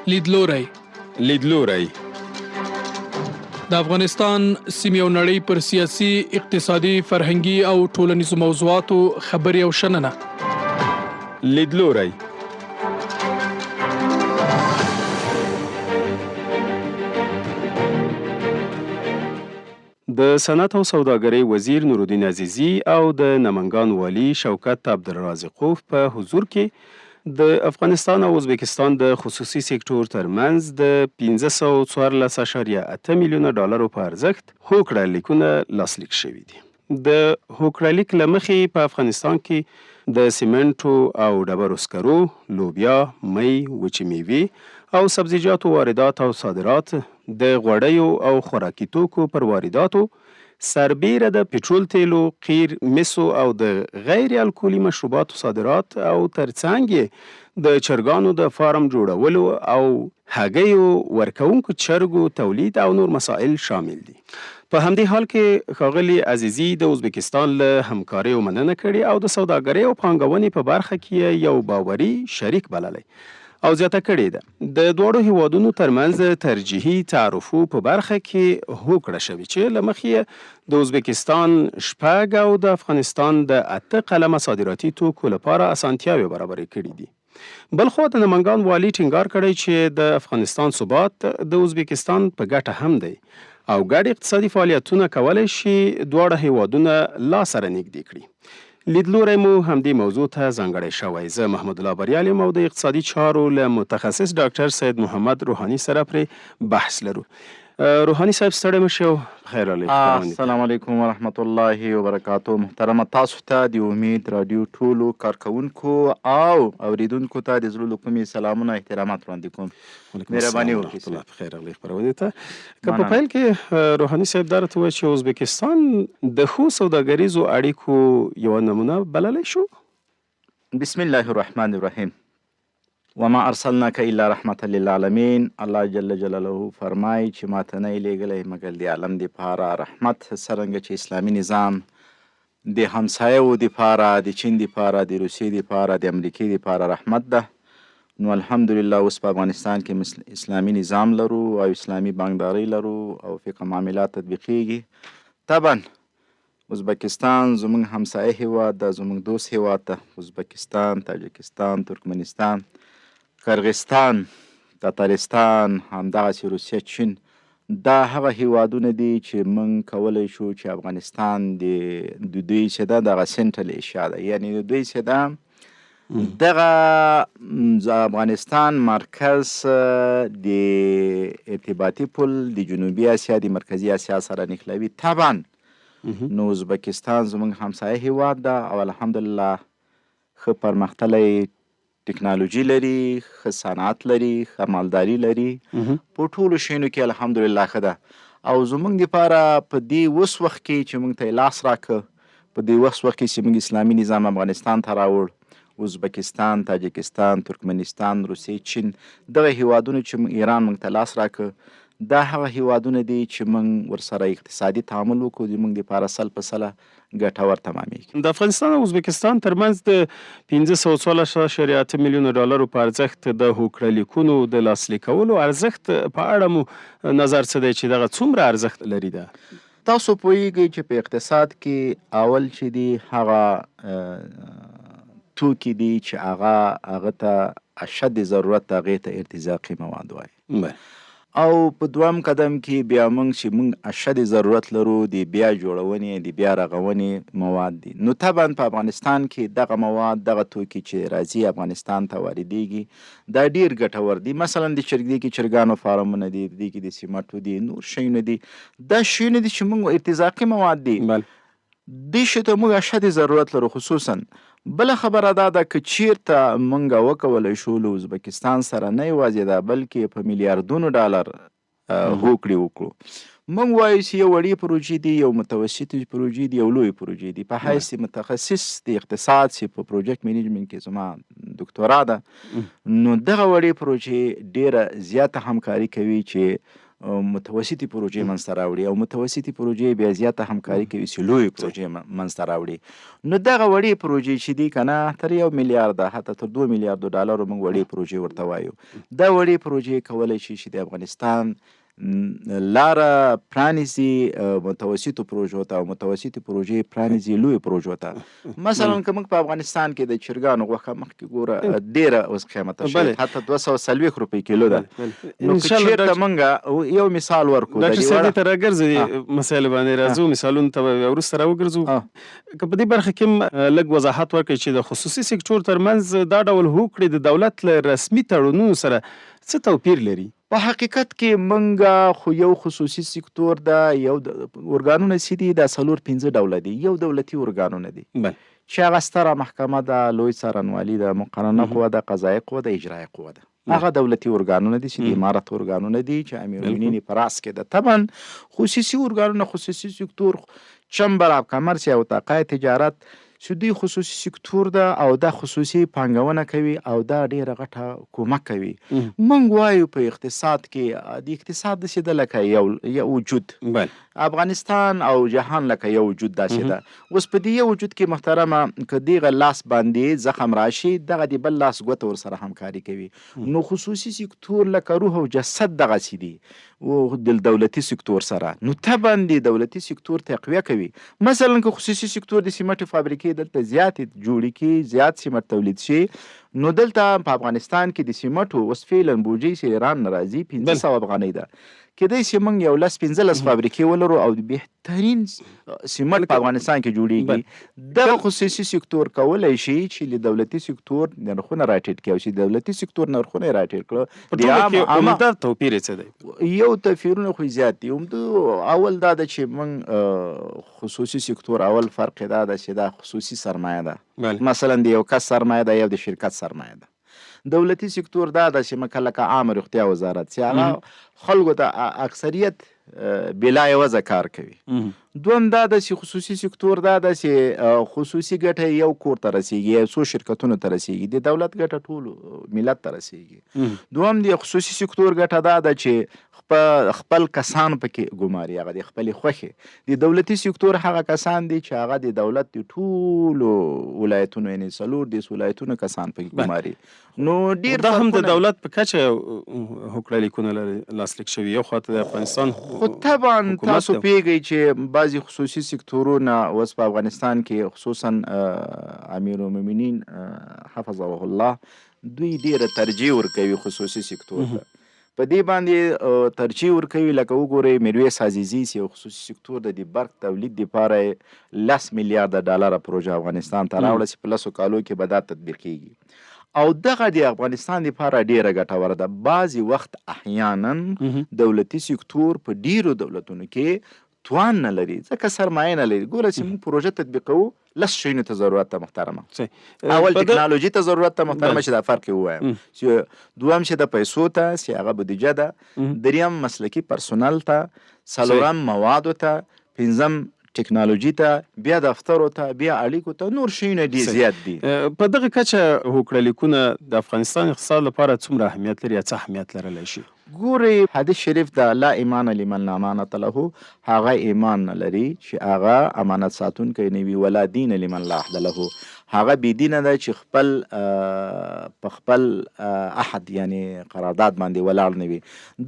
لیدلوری د افغانستان سیمې او نړۍ پر سیاسي، اقتصادي، فرهنګي او ټولنیزو موضوعاتو خبرې او شننه. لیدلوری د صنعت او سوداګرۍ وزیر نورالدین عزیزي او د نمنګان والي شوکت عبدالرازقوف په حضور کې د افغانستان او ازبکستان د خصوصي سکتور ترمنځ د 514.8 میلیونه ډالرو په ارزښت هوکړه لیکونه لاسلیک شوي دي. د هوکړه لیک له مخې په افغانستان کې د سیمنټو او ډبرو سکرو، لوبیا، مۍ، وچې میوې او سبزیجاتو واردات او صادرات، د غوړیو او خوراکي توکو پر وارداتو سربیره د پټرول تیلو، قیر، مسو او د غیر الکولي مشروباتو صادرات او ترڅنګ یې د چرګانو د فارم جوړولو او هګیو ورکوونکو چرګو تولید او نور مسائل شامل دي. په همدې حال کې ښاغلي عزیزي د ازبکستان له همکاریو مننه کړې او د سوداګرۍ او پانګونې په برخه کې یو باوري شریک بللی او زیاته کړې ده د دواړو هیوادونو ترمنځ ترجیحي تعرفو په برخه کې هوکړه شوې چې له مخې د ازبکستان 6 او د افغانستان د 8 قلمه صادراتي توکو لپاره اسانتیاوې برابرې کړې دي. بلخو د نمنګان والي ټینګار کړی چې د افغانستان ثبات د ازبکستان په ګټه هم دی او ګډ اقتصادي فعالیتونه کولی شي دواړه هیوادونه لاس سره نږدې کړي. لیدلوری مو همدې موضوع ته ځانګړی شوی. زه محمد الله بریال یم او د اقتصادي چارو له متخصص ډاکټر سید محمد روحاني سره پرې بحث لرو. روحاني صاحب ستړی مشئ او خیر علیکم. السلام علیکم ورحمت الله وبرکاتو. محترمه تاسو ته د امید رادیو ټولو کارکونکو او اوریدونکو ته د زړه له کومې سلامونه احترامات وړاندې کوم. مهرباني وکړئ. خیر علیکم خپرونې ته. که په پیل کې روحاني صاحب دا راته ووایي چې ازبکستان د ښو سوداګریزو اړیکو یوه نمونه بللی شو؟ بسم الله الرحمن الرحیم. وما ارسلناک الا رحمة للعالمین. الله جل جلاله فرمای چې ما ته نه یې لیږلی مګر د عالم دپاره رحمت. څرنګه چې اسلامي نظام د همسایو دپاره، د چین دپاره، د روسیې دپاره، د امریکې دپاره رحمت ده، نو الحمدلله اوس په افغانستان کې اسلامي نظام لرو او اسلامي بانکدارۍ لرو او فقه معاملات تطبیقیږي. طبعا ازبکستان زموږ همسایه هیواد ده، زموږ دوست هیواد ده. ازبکستان، تاجکستان، ترکمنستان، قرغستان، تاتارستان، همدغسې روسیه، چین، دا هغه هیوادونه دي چې موږ کولی شو چې افغانستان د دوی چې ده دغه سنټرل ایشیا ده، یعنې د دوی چې ده دغه افغانستان مرکز د ارتباطي پل د جنوبي اسیا د مرکزي اسیا سره نښلوي. طبعا نو ازبکستان زموږ همسایه هیواد ده او الحمدلله ښه پرمختللی ټکنالوژي لري، ښه صنعت لري، ښه مالداري لري، په ټولو شیانو کې الحمدلله ښه ده. او زموږ دپاره په دې اوس وخت کې چې موږ ته یې لاس راکړه، په دې وخت کې چې موږ اسلامي نظام افغانستان ته راوړ، ازبکستان، تاجکستان، ترکمنستان، روسیې، چین، دغه هیوادونه چې ایران موږ ته لاس راکړه، دا هغه هیوادونه دي چې موږ ورسره اقتصادي تعامل وکړو، زموږ دپاره سل په سله ګټور تمامیږي. د افغانستان او ازبکستان ترمنځ د 514.8 میلیونه ډالرو په ارزښت د هوکړه لیکونو د لاسلیک کولو ارزښت په اړه مو نظر څه دی چې دغه څومره ارزښت لري ده؟ تاسو پوهیږئ چې په اقتصاد کې اول چې دي هغه توکي دي چې هغه ته اشد ضرورت هغې ته ارتزاقي مواد وایي. او په دویم قدم کې بیا موږ چې موږ اشد ضرورت لرو د بیا جوړونې، د بیا رغونې مواد دي. نو طبعا په افغانستان کې دغه مواد، دغه توکي چې راځي افغانستان ته واردېږي، دا ډیر ګټور دي. مثلا د چرګانو فارمونه دي، د دې کې د سیمټو دي، نور شیونه دي. دا شیونه دي چې موږ ارتزاقي مواد دي، دې شي ته موږ اشد ضرورت لرو. خصوصا بله خبره دا ده که چیرته موږ وکولی شو له ازبکستان سره نه یوازې دا بلکې په میلیاردونو ډالر هوکړې وکړو، موږ وایو چې یو وړې پروژې دي، یو متوسطې پروژې دي، یو لویې پروژې دي. په حیث متخصص د اقتصاد چې په پروجیکټ منیجمنټ کې زما دکتورا ده، نو دغه وړې پروژې ډیره زیاته همکاري کوي چې متوسطې پروژې منځته راوړي او متوسطې پروژې بیا زیاته همکاري کوي چې لویې پروژې منځته راوړي. نو دغه وړې پروژې چې دي که نه تر 1 میلیارده حتی تر 2 میلیاردو ډالرو موږ وړې پروژې ورته وایو. دا وړې پروژې کولی شي چې د افغانستان لاره پرانیزي متوسطو پروژو ته او متوسطې پروژې پرانیزي لویې پروژو ته. مثلا که موږ په افغانستان کې د چرګانو غوښه مخکې ګوره ډېره اوس قیمته شوې، حتی 240 روپۍ کیلو ده. نو که چېرته موږ یو مثال ورکړو ډاکټر صاحب دې ته راګرځي مسایل باندې راځو، مثالونو ته به وروسته راوګرځو. که په دې برخه کې هم لږ وضاحت ورکړئ چې د خصوصي سکتور ترمنځ دا ډول هوکړې د دولت له رسمي تړونونو سره څه توپیر لري؟ په حقیقت کې موږ خو یو خصوصي سکتور ده، یو ارګانونه چې دي دا 4-5 ډوله دي. یو دولتي ارګانونه دي چې هغه ستره محکمه ده، لوی څارنوالي ده، مقننه قوه ده، قضایي قوه ده، اجرایي قوه ده. هغه دولتي ارګانونه دي چې د امارت ارګانونه دي چې امیرالمؤمنین په راس کې ده. طبعا خصوصي ارګانونه، خصوصي سکتور، چمبر اف کامرس او طاقه تجارت چې دوی خصوصي سکتور ده او دا خصوصي پانګونه کوي او دا ډیره غټه کومک کوي. موږ وایو په اقتصاد کې د اقتصاد داسې ده لکه یو وجود، افغانستان او جهان لکه یو وجود داسې ده. اوس په دې یو وجود کې محترمه که دغه لاس باندې زخم راشي دغه د بل لاس ګوته ورسره همکاري کوي. نو خصوصي سکتور لکه روح او جسد دغسې دي و د دولتي سکتور سره. نو طبعا د دولتي سکتور تقویه کوي. مثلا که خصوصي سکتور د سیمټو فابریکې دلته زیاتې جوړې کړي، زیات سیمټ تولید شي، نو دلته په افغانستان کې د سیمټو اوس فعلا بوجۍ چې ایران نه راځي 500 افغانۍ ده. کېدای شي موږ یو 15 فابریکې ولرو او د بهترین سیمټ په افغانستان کې جوړیږي. دغه خصوصي سکتور کولی شي چې د دولتي سکتور نرخونه راټیټ کړي او چې دولتي سکتور نرخونه یې راټیټ کړه. په ټولو کې عمده توپیر څه دی؟ یو توپیرونه خو زیات دي. اول دا ده چې موږ خصوصي سکتور اول فرق یې دا ده چې دا خصوصي سرمایه ده. مثلا د یو کس سرمایه ده، یو د شرکت سرمایه ده. دولتي سکتور دا ده چې مثلا لکه عامه روغتیا وزارت چې هغه خلکو ته اکثریت بلا عوضه کار کوي. دویم دا ده چې خصوصي سکتور دا ده چې خصوصي ګټه یو کور ته رسیږي، یو څو شرکتونو ته رسیږي، د دولت ګټه ټول ملت ته رسیږي. دویم د خصوصي سکتور ګټه دا ده چې خپل کسان پکې ګماري، هغه د خپلې خوښې. د دولتي سکتور هغه کسان دي چې هغه د دولت د ټولو ولایتونو یعنې 4 ولایتونو کسان پکې ګماري. نو ډېر دا هم د دولت په کچه هوکړه لیکونه لاسلیک شوي. یو خواته د افغانستان خو طبعا تاسو پیږئ چې بعضې خصوصي سکتورونه اوس په افغانستان کې خصوصا امیرالمؤمنین حفظه الله دوی ډېره ترجیح ورکوي خصوصي سکتور ته. په دې باندې ترجیح ورکوي. لکه وګورئ میرویس عزیزي چې یو خصوصي سکتور د برق تولید دپاره 10 میلیارده ډالره پروژه افغانستان ته راوړه چې په 10 کالو کې به دا تطبیق کیږي. او دغه د افغانستان لپاره ډیره ګټوره ده. بعضې وخت احیانا دولتي سکتور په ډیرو دولتونو کې توان نه لري ځکه سرمایه نه لري. ګوره چې موږ پروژه تطبیقوو 10 شیونو ته ضرورت ته محترمه. اول ټکنالوژي ته ضرورت ته محترمه چې دا فرق یې ووایم. چې دویم چې د پیسو ته چې هغه بودیجه ده، دریم مسلکي پرسونل ته، څلورم موادو ته، پنځم ټکنالوژي ته، بیا دفترو ته، بیا اړیکو ته، نور شیونه ډېر زیات دي. په دغه کچه هوکړه لیکونه د افغانستان اقتصاد لپاره څومره اهمیت لري یا څه اهمیت لرلی شي؟ ګورئ حدیث شریف ده لا ایمان لمن لا امانت له، هغه ایمان نه لري چې هغه امانت ساتونکی نه وي، ولا دین لمن لا عهد له، هغه بېدینه ده چې په خپل عهد یعنې قرارداد باندې ولاړ نه وي.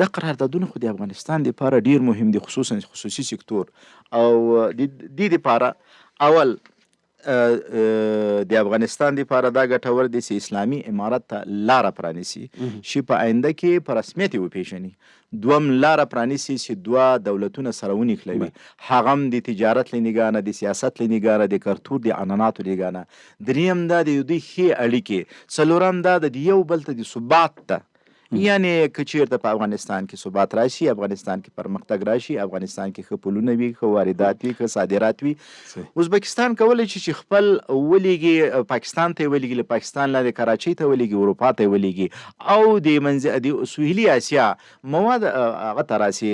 دا قراردادونه خو د افغانستان دپاره ډېر مهم دي، خصوصا خصوصي سکتور. او د دې دپاره اول د افغانستان دپاره دا ګټور دی چې اسلامي امارت ته لاره پرانیسي چې په آینده کې په رسمیت یې وپېژني. دوم لاره پرانیسي چې دوه دولتونه سره ونښلوي، هغه هم د تجارت له نګاه نه، د سیاست له نګاه نه، د کلتور د عنعناتو نګاه نه. دریم دا د دوی ښې اړیکې. څلورم دا د یو بل ته د ثبات ده. یعنې که چېرته په افغانستان کې ثبات راشي، افغانستان کې پرمختګ راشي، افغانستان کې ښه پلونه وي، ښه واردات وي، ښه صادرات وي. ازبکستان کولی شي چې خپل ولیږي پاکستان ته یې ولیږي، له پاکستان لاندې کراچۍ ته ولیږي، اروپا ته یې ولیږي، او د سویلي اسیا مواد هغه ته راشي،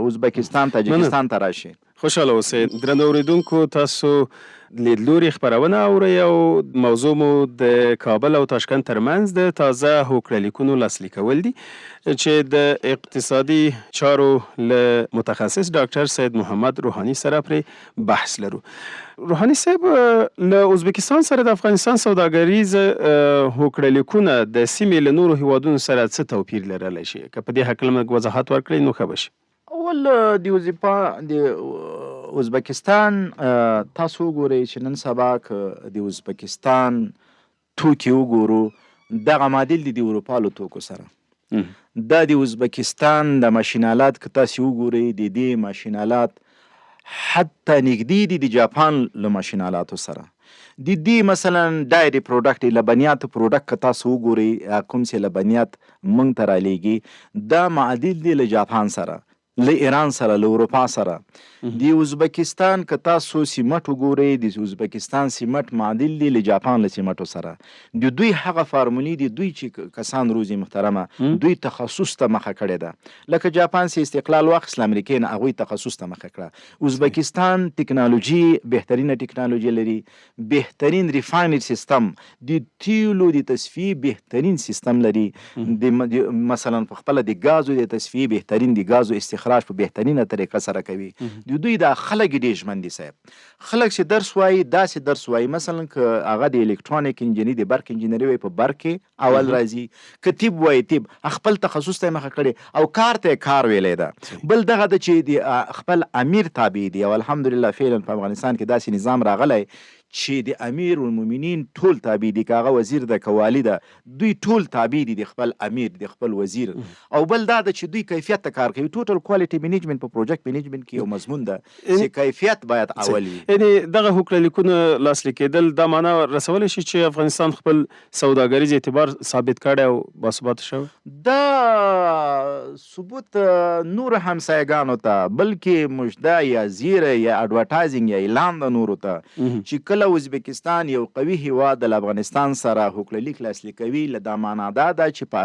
ازبکستان تاجکستان ته راشي. خوشحاله اوسئ. درنو اورېدونکو، تاسو لیدلوري خپرونه اورئ او موضوع مو د کابل او تاشکند ترمنځ د تازه هوکړه لاسلیکول دي چې د اقتصادي چارو له متخصص ډاکټر سید محمد روحاني سره پرې بحث لرو. روحاني صاحب، له ازبکستان سره د افغانستان سوداګریز هوکړه لیکونه د سیمې له نورو هیوادونو سره څه توپیر لرلی شي؟ که په دې هکله موږ وضاحت ورکړئ نو ښه به شي. اول د ازبکستان تاسو وګورئ چې نن سبا که د ازبکستان توکي وګورو، دغه معادل دي د اروپا له توکو سره. دا د ازبکستان د ماشینالات که تاسو وګورئ، د دې ماشینالات حتی نږدې دي د جاپان له ماشینالاتو سره. د دې مثلا ډایري پروډکټ لبنیاتو پروډکټ که تاسو وګورئ، کوم چې لبنیات موږ ته رالیږي، دا معادل دي له جاپان سره، له ایران سره، له اروپا سره. د ازبکستان که تاسو سیمټ وګورئ، د ازبکستان سیمټ معادل دی له جاپان له سیمټو سره. د دوی هغه فارمولې دي، دوی چې کسان روزي محترمه، دوی تخصص ته مخه کړې ده. لکه جاپان چې استقلال واخیست له امریکې نه، هغوی تخصص ته مخه کړه. ازبکستان ټکنالوژي بهترینه ټکنالوژي لري، بهترین ریفاینر سیستم، د تیلو د تصفیې بهترین سیستم لري. مثلا په خپله د ګازو د تصفیې بهترین، د ګازو استخراج په بهترینه طریقه سره کوي. د دوی دا خلک ډېر ژمن دي صاحب. خلک چې درس وایي داسې درس وایي، مثلا که هغه د الکترونیک انجینري، د برق انجینري وایي، په برق کې اول راځي. که طب وایي طب، خپل تخصص ته یې مخه کړې، او کار ته یې کار ویلی ده. بل دغه ده چې د خپل امیر تابع دي، او الحمدلله فعلا په افغانستان کې داسې نظام راغلی چې د امیر المؤمنین ټول تابع دي، که هغه وزیر ده که والی ده، دوی ټول تابع دي د خپل امیر، د خپل وزیر. او بل دا ده چې دوی کیفیت ته کار کوي. ټوټل کوالټي منیجمنت په پروجیکټ منیجمنت کې یو مضمون ده چې کیفیت باید اول وي. یعنې دغه هوکړه لیکونه لاسلیک کېدل دا معنا رسولی شي چې افغانستان خپل سوداګریز اعتبار ثابت کړی او باثباته شوی؟ دا ثبوت نور همسایګانو ته، بلکې مژده یا زیره یا اډورټایزنګ یا اعلان د نورو ته، چې کله ازبکستان یو قوي هیواد د افغانستان سره هوکړه لیک لاسلیک کوي، له دا معنا دا ده چې په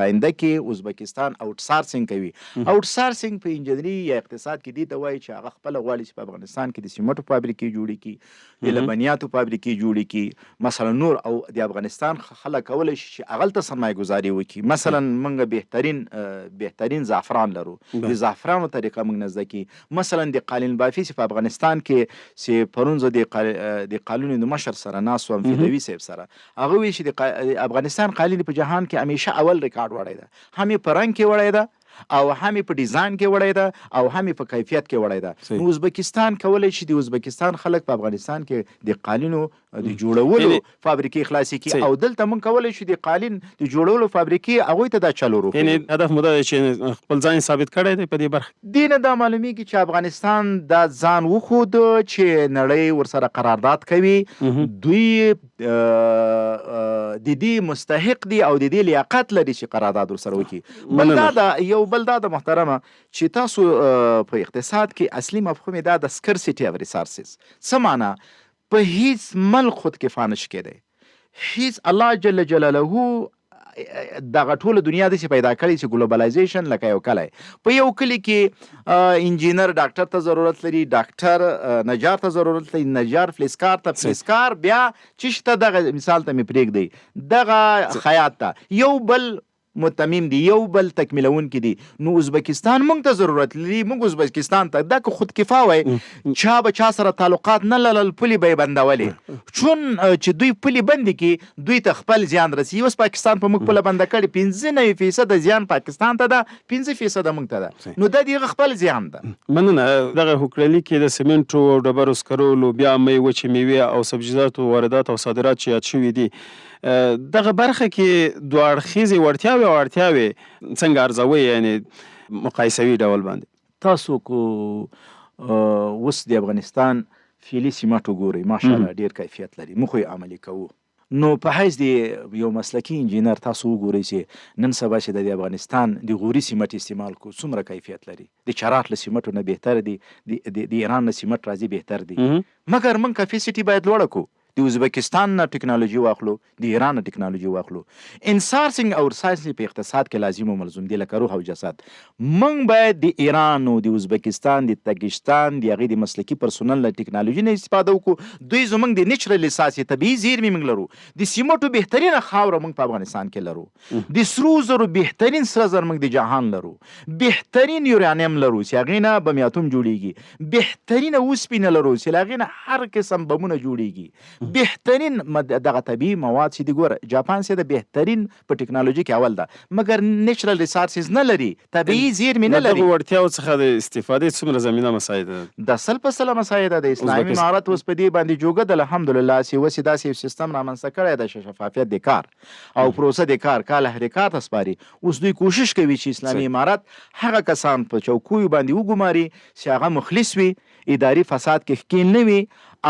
آینده کې ازبکستان آوټ سارسینګ کوي. آوټ سارسینګ په انجینري یا اقتصاد کې دې ته وایي چې هغه خپله غواړي چې په افغانستان کې د سیمټو فابریکې جوړې کړي، د لبنیاتو فابریکې جوړې کړي مثلا نور، او د افغانستان خلک کولی شي چې هغلته سرمایه گذاري وکړي. مثلا موږ بهترین زعفران لرو، د زعفرانو طریقه موږ نه زده کړي. مثلا د قالین بافي چې په افغانستان کې چې پرون زه د قالونو د مشر سره ناست وم، فدوي صاحب سره، هغه وایي چې د افغانستان قالین په جهان کې همیشه اول ریکارډ وړی ده، هم یې په رنګ کې وړی ده، او هم په ډیزاین کې وړی ده، او هم په کیفیت کې وړی ده. نو ازبکستان کولی شي د ازبکستان خلک په افغانستان کې د قالینو د جوړولو فابریکې خلاصې کړي، او دلته موږ کولی شو د قالین د جوړولو فابریکې هغوی ته دا چلو وکړو. یعنې هدف مو دا دی چې خپل ځان ثابت کړی دی په دې برخه. دې نه دا معلومیږي چې افغانستان دا ځان وښود چې نړۍ ورسره قرارداد کوي، دوی د دې مستحق دي او د دې لیاقت لري چې قرارداد ورسره وکړي. بل دا د محترمه چې تاسو په اقتصاد کې اصلي مفهوم دا د سکرسیټي اف ریسورسز څه معنا؟ په هیڅ ملک خود کفا نشي کېدی، هیڅ الله جل جلاله دغه ټوله دنیا داسې پیدا کړی چې ګلوبلایزیشن لکه یو کلی، په یو کلي کې انجینر ډاکټر ته ضرورت لري، ډاکټر نجار ته ضرورت لري، نجار فلزکار ته، فلزکار بیا چې شته دغه مثال ته مې پرېږدئ، دغه خیاط ته یو بل متمم دي، یو بل تکمیلون کې دي. نو ازبکستان موږ ته ضرورت لري، موږ ازبکستان ته دا که خود کفا وای، چا به چا سره تعلقات نه لرل، پولې به یې بندولې، چون چې دوی پولې بندې کړي دوی ته خپل زیان رسي. اوس پاکستان په موږ پوله بنده کړې، 95% زیان پاکستان ته ده، 5% موږ ته ده، نو دا د هغه خپل زیان ده. مننه. دغه هوکړه لیک کې د سیمنټو او ډبرو سکرو، لوبیا، مۍ، وچې میوې او سبزیجاتو واردات او صادرات چې یاد شوي دي، دغه برخه کې دوه اړخیزې وړتیاوې او اړتیاوې څنګه ارزوئ، یعنې مقایسوي ډول باندې؟ تاسو کو اوس د افغانستان فعلي سیمټ وګورئ، ماشاءالله ډېر کیفیت لري، موږ یې عملي کوو. نو په حیث د یو مسلکي انجینر تاسو وګورئ چې نن سبا چې د افغانستان د غوري سیمټ استعمال کو څومره کیفیت لري، د چارات له سیمټو نه بهتر دي، د ایران نه سیمټ راځي بهتر دي، مګر موږ کیفیسټي باید لوړه کو د ازبکستان نه ټکنالوژي واخلو، د ایران نه ټکنالوژي واخلو. انسارسنګ او ساینس په اقتصاد کې لازم او ملزوم دی لکه روح او جسد. موږ باید د ایران او د ازبکستان د تاجکستان د هغې د مسلکي پرسونل له ټکنالوژي نه استفاده وکړو. دوی زموږ د نیچرل ریسورس طبیعي زیرمې موږ لرو. د سیمټو بهترینه خاوره موږ په افغانستان کې لرو. د سرو زرو بهترین سره زر موږ د جهان لرو. بهترین یورانیم لرو چې هغې نه بم اتوم جوړیږي. بهترینه اوسپنه لرو چې له هغې نه هر قسم بمونه جوړیږي. بهترین دغه طبیعي مواد چې دی ګوره جاپان چې د بهترین په ټکنالوژي کې اول ده مګر نیچرل ریسورسز نه لري، طبیعي زیرمې نه لري. دغه وړتیاو څخه د استفادې څومره زمینه مساعده ده؟ د 100% مساعده ده. اسلامي امارت اوس په دې باندې جوګه ده الحمدلله چې اوس داسې سیستم رامنځته کړی ده چې شفافیت د کار او پروسه د کار کاله حرکات اسپاري. اوس دوی کوشش کوي چې اسلامي امارت هغه کسان په چوکیو باندې وګماري چې هغه مخلص وي، اداري فساد کې ښکیل نه وي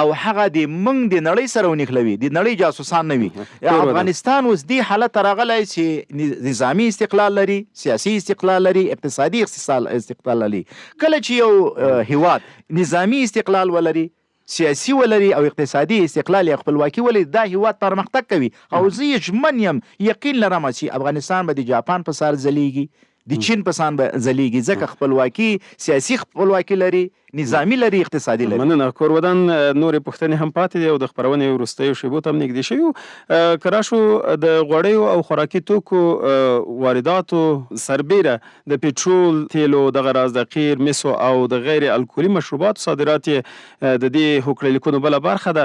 او هغه د موږ د نړۍ سره ونښلوي، د نړۍ جاسوسان نه وي. افغانستان اوس دې حالت ته راغلی چې نظامي استقلال لري، سیاسي استقلال لري، اقتصادي استقلال لري. کله چې یو هیواد نظامي استقلال ولري، سیاسي ولري او اقتصادي استقلال یا خپلواکي ولري، دا هیواد پرمختګ کوي. او زه ژمن یم، یقین لرم چې افغانستان به د جاپان په سر ځلیږي، د چین په سان به ځلیږي، ځکه خپلواکي سیاسي خپلواکي لري، نظامی لري، اقتصادي لري. مننه. کورودان نورې پوښتنې هم پاتې دي او د خپرونې وروستیو شیبو ته هم نږدې شوي. که راشو د غوړیو او خوراکي توکو وارداتو سربیره د پټرول، تیلو، دغه راز د قیر، مسو او د غیر الکولي مشروباتو صادرات یې د دې هوکړه لیکونو بله برخه ده.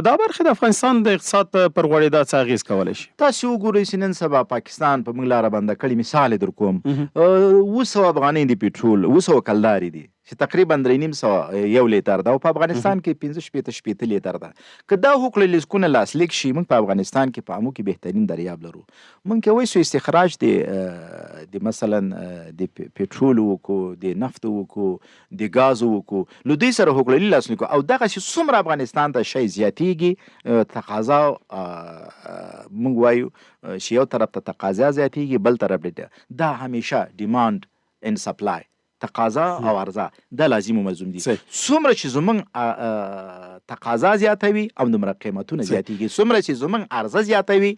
دا برخه د افغانستان د اقتصاد پر غوړېدا څه اغېز کولی شي؟ تاسو وګورئ چې نن سبا پاکستان په موږ لاره بنده کړې. مثال یې در کوم، 200 افغانۍ د پټرول 200 کلدارې دي چې تقریبا 3.5 یو لیتر ده او په افغانستان کې 15 لیتر ده. که دا هوکړه لیکونه لاسلیک شي، موږ په افغانستان کې په امو کې بهترین دریاب لرو. موږ کولی شو استخراج د مثلا د پټرول وکړو، د نفتو وکړو، د ګازو وکړو، له دوی سره هوکړه لاسلیک او دغسې څومره افغانستان ته شی زیاتیږي، تقاضا موږ وایو چې یو طرف ته تقاضا زیاتیږي، بل طرف ته دا همیشه ډیماند ان سپلای، تقاضا او عرضه دا لازم او ملزوم دي. څومره چې زموږ تقاضا زیاتوي او دومره قیمتونه زیاتیږي، څومره چې زموږ عرضه زیاتوي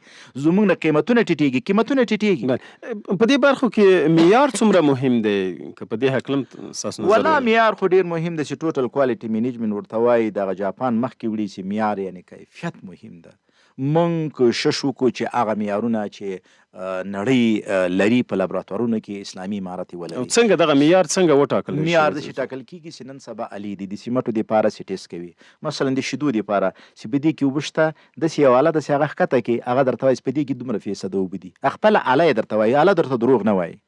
زموږ نه قیمتونه ټیټیږي، قیمتونه ټیټیږي. په دې برخو کې معیار څومره مهم دی که په دې هکله ستاسو نظر؟ والله معیار خو ډېر مهم دی چې ټوټل کوالټي منیجمنټ ورته وایي. دغه جاپان مخکې وړي چې معیار یعنی کیفیت مهم ده. موږ کوشش وکړو چې هغه معیارونه چې نړۍ لري په لابراتوارونو کې اسلامي امارت ولري. څنګه دغه معیار څنګه وټاکل شي؟ معیار د چې ټاکل کیږي چې نن سبا علي دي د سیمټو دپاره چې ټیسټ کوي، مثلا د شیدو دپاره چې په دې کې اوبه شته، داسې یو آله داسې هغه ښکته کړي، هغه درته وایي چې په دې کې دومره فیصده اوبه دي، خپله آله یې درته وایي، آله درته دروغ نه وایي.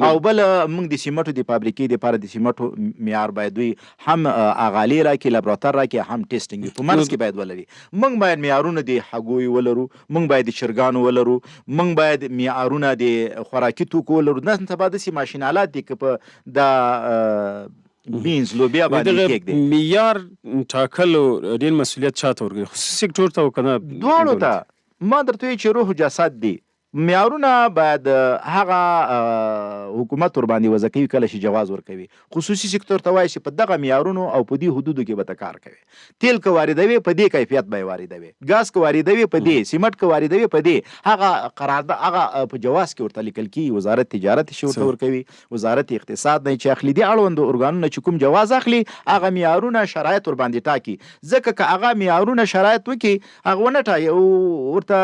او بل موږ د سیمټو د فابریکې دپاره د سیمټو معیار باید دوی هم اغالي راکړي، لابراتوار راکړي، هم ټیسټینګ په منځ کې باید ولري. موږ باید معیارونه د هګیو ولرو، موږ باید د چرګانو ولرو، موږ باید معیارونه د خوراکي توکو ولرو. نن سبا داسې ماشین آلات دي که په د بینز لوبیا باندې کېږدي. معیار ټاکلو ډېر مسؤلیت چاته ورکوي؟ خصوصي سکتور ته او که نه دواړو ته؟ ما درته وایي چې روح جسد دی. معیارونه باید هغه حکومت ورباندې وضع کوي کله چې جواز ورکوي. خصوصي سکتور ته وایي چې په دغه معیارونو او په دې حدودو کې به ته کار کوي. تیل که واردوي په دې کیفیت به یې واردوي، ګاز که واردوي په دې، سیمټ که واردوي په دې، هغه قرارداد هغه په جواز کې ورته لیکل کېږي. وزارت تجارت چې ورته ورکوي، وزارت اقتصاد نه چې اخلي، دې اړوندو ارګانونه چې کوم جواز اخلي هغه معیارونه شرایط ورباندې ټاکي. ځکه که هغه معیارونه شرایط وکړي، هغه ونه ټاکي او ورته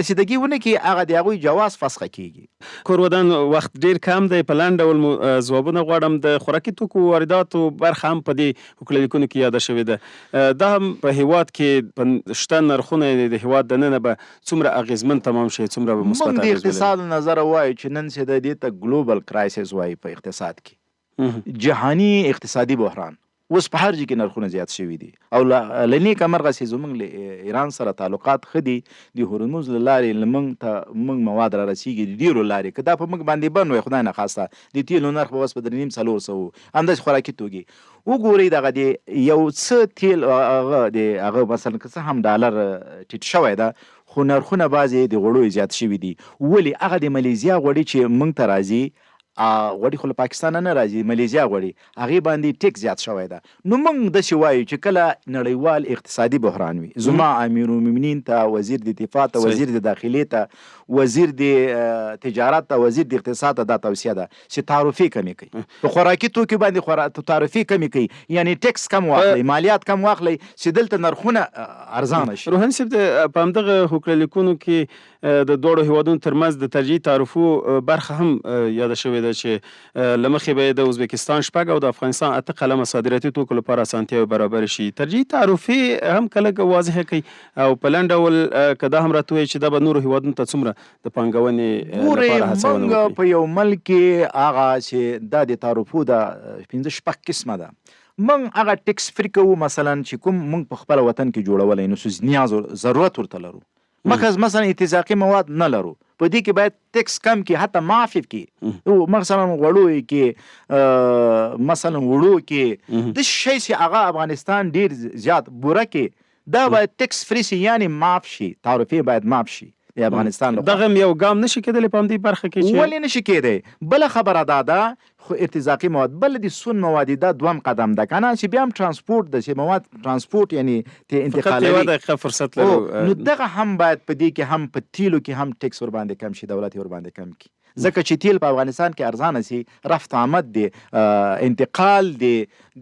رسیدګي ونه کړي، هغه د هغوی جواز فسخه کیږي. کورودان وخت ډیر کم دی، په لنډ ډول ځوابونه غواړم. د خوراکي توکو وارداتو برخه هم په دې هوکړه لیکونو کې یاده شوې ده. دا هم په هیواد کې په شته نرخونه د هیواد دننه به څومره اغیزمن تمام شي، څومره به مثبت اغیز ولري؟ موږ د اقتصاد نظر وایو چې نن چې د دې ته ګلوبل کرایسس وایي په اقتصاد کې، جهاني اقتصادي بحران. اوس په هر ځای کې نرخونه زیات شوي دي او له نیکه مرغه چې زموږ له ایران سره تعلقات ښه دي، د هرمز له لارې له موږ مواد را رسیږي د ډېرو لارې. که دا په موږ باندې بند وای خدای نخواسته، د تیلو نرخ به اوس په 3.5-400 همداسې خوراکي توکي وګورئ. دغه د یو څه تیل هغه مثلا که څه هم ډالر ټیټ شوی ده، خو نرخونه بعضې د غوړو زیات شوي دي. ولې؟ هغه د ملیزیا غوړي چې موږ ته راځي غوړي خو له پاکستان نه راځي، ملیزیا غوړي، هغې باندې ټیکس زیات شوی ده. نو موږ داسې وایو چې کله نړیوال اقتصادي بحران وي، زما امیرالمؤمنین ته، وزیر د دفاع ته، وزیر د داخلي ته، وزیر د تجارت ته، وزیر د اقتصاد ته دا توصیه ده چې تعرفې کمې کوي، په خوراکي توکو باندې تعرفې کمې کوي، یعنې ټیکس کم واخلئ، مالیات کم واخلئ چې دلته نرخونه ارزانه شي. روحاني صاحب په همدغه هوکړلیکونو کې د دواړو هیوادونو ترمنځ د ترجیحي تعرفو برخه هم یاده شوې ده چې له مخې به د ازبکستان 6 او د افغانستان 8 قلمه صادراتي توکو لپاره اسانتیاوې برابر شي. ترجیحي تعرفې هم کله واضحه کوي او په لنډ ډول که دا هم راته ووایي چې دا به نورو هیوادونو ته څومره د پانګونې لپاره هڅونه وکړي. موږ په یو ملک کې هغه چې دا د تعرفو د 15 قسمه ده، موږ هغه ټیکس فری کوو، مثلا چې کوم موږ په خپل وطن کې جوړولی نو څه نیاز ضرورت ورته لرو، مخز مثلا اتزاقي مواد نه لرو، په دې کې باید ټیکس کم کی، حتی معافی کی، مثلا غوړو کې مثلا وړو کې د شي چې هغه افغانستان ډیر زیات بوره کې دا باید ټیکس فری شي، یعنی معاف شي، تعرفې باید معاف شي د افغانستان لپاره. دغه یو ګام نشي کېدلی په همدې برخه کې چې ولې نشي کېدی؟ بله خبره دا ده خو ارتزاقي مواد، بل د سون مواد دا دوم قدم ده کنه، چې بیا هم ترانسپورت د چې مواد ترانسپورت یعنی ته انتقالوي، فقط یو دقیقه فرصت لرو. نو دغه هم باید په دې کې هم په تیلو کې هم ټیکس ور باندې کم شي، دولت ور باندې کم کی، ځکه چې تیل په افغانستان کې ارزانه سي، رفت آمد دی، انتقال دی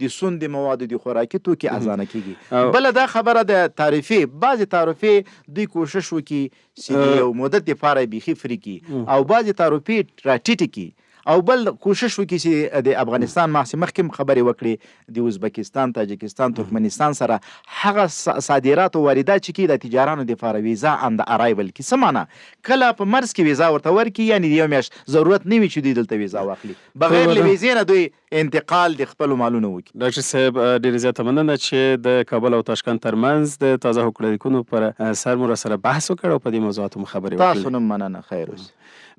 د سون د موادو د خوراکي توکي ارزانه کیږي. بل دا خبره د تعرفې، بعضې تعرفې دوی کوشش وکړي چې د یو مدت لپاره بیخي فری کی، او بعضې تعرفې راټیټې کی، او بل کوشش وکړي چې د افغانستان مخکې خبرې وکړي د ازبکستان، تاجکستان، ترکمنستان سره هغه صادرات او واردات چې کې د تجارانو دپاره ویزا اند ارایول کې، څه معنی کله په مرز کې ویزا ورته ورکړي، یعنې د یو میاشت ضرورت نه وي چې دوی دلته ویزا واخلي، بغیر له ویزې نه دوی انتقال د خپلو مالونو وکړي. ډاکټر صاحب ډېرې زیاته مننه چې د کابل او تاشکند ترمنځ د تازه هوکړلیکونو پر سر مو راسره بحث وکړ او په دې موضوعاتو مو خبرې وکړې. تاسو هم مننه. خیر اوسه.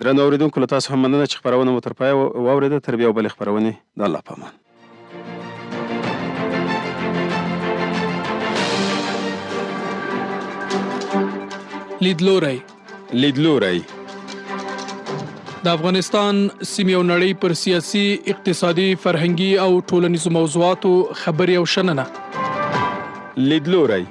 درنو اورېدونکو له تاسو هم مننه چې خپرونه مو تر پایه واورېده. تر بیا بلې خپرونې د الله په امان. لیدلوری د افغانستان سیمې او نړۍ پر سیاسي، اقتصادي، فرهنګي او ټولنیزو موضوعاتو خبرې او شننه. لیدلوری